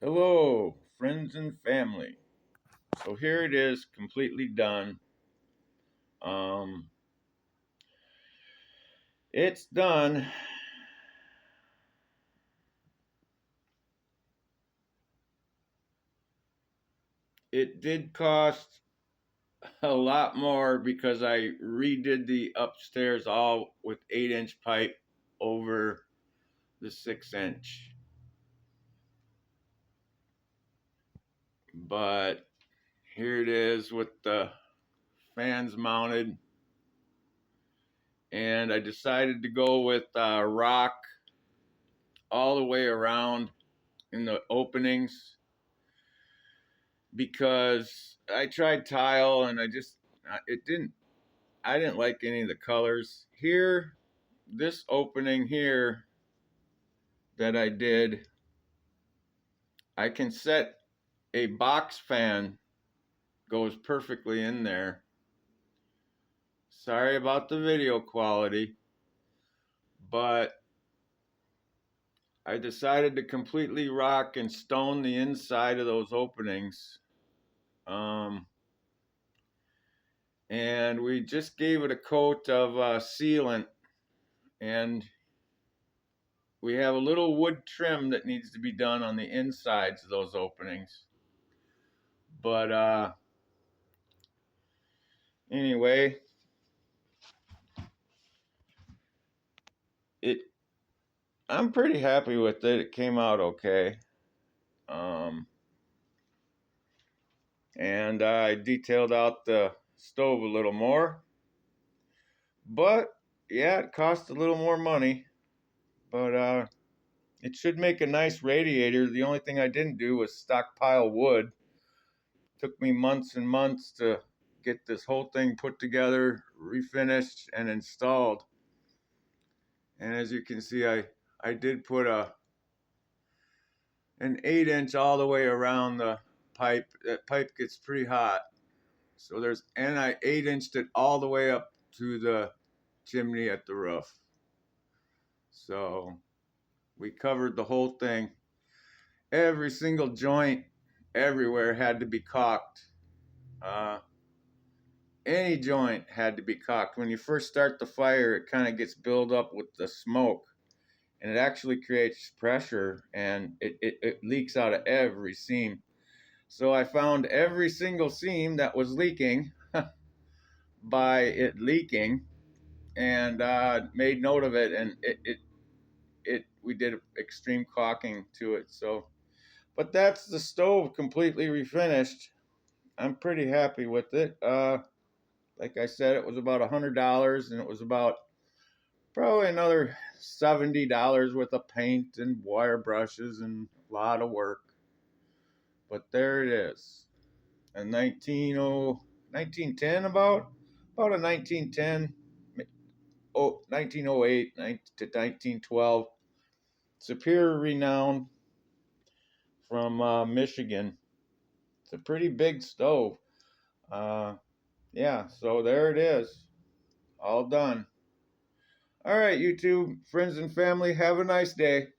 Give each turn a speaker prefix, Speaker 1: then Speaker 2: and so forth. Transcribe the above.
Speaker 1: Hello, friends and family. So here it is, completely done. Um, it's done. It did cost a lot more because I redid the upstairs all with 8-inch pipe over the 6-inch. But here it is with the fans mounted. And I decided to go with rock all the way around in the openings because I tried tile and I didn't like any of the colors. Here, this opening here that I did, I can set a box fan, goes perfectly in there. Sorry about the video quality, but I decided to completely rock and stone the inside of those openings. And we just gave it a coat of sealant, and we have a little wood trim that needs to be done on the insides of those openings. But anyway, it I'm pretty happy with it. It came out okay. Um, and I detailed out the stove a little more. But yeah, it cost a little more money. But it should make a nice radiator. The only thing I didn't do was stockpile wood. Took me months and months to get this whole thing put together, refinished, and installed. And as you can see, I did put an 8-inch all the way around the pipe. That pipe gets pretty hot. So I 8-inched it all the way up to the chimney at the roof. So we covered the whole thing. Every single joint everywhere had to be caulked. Any joint had to be caulked. When you first start the fire, it kind of gets built up with the smoke, and it actually creates pressure, and it leaks out of every seam. So I found every single seam that was leaking by it leaking, and made note of it, and we did extreme caulking to it. So, but that's the stove completely refinished. I'm pretty happy with it. Like I said, it was about $100, and it was about probably another $70 worth of paint and wire brushes and a lot of work. But there it is. A 1910 about a 1910, 1908 to 1912 Superior Renown from Michigan. It's a pretty big stove. Yeah, so there it is. All done. All right, YouTube friends and family, have a nice day.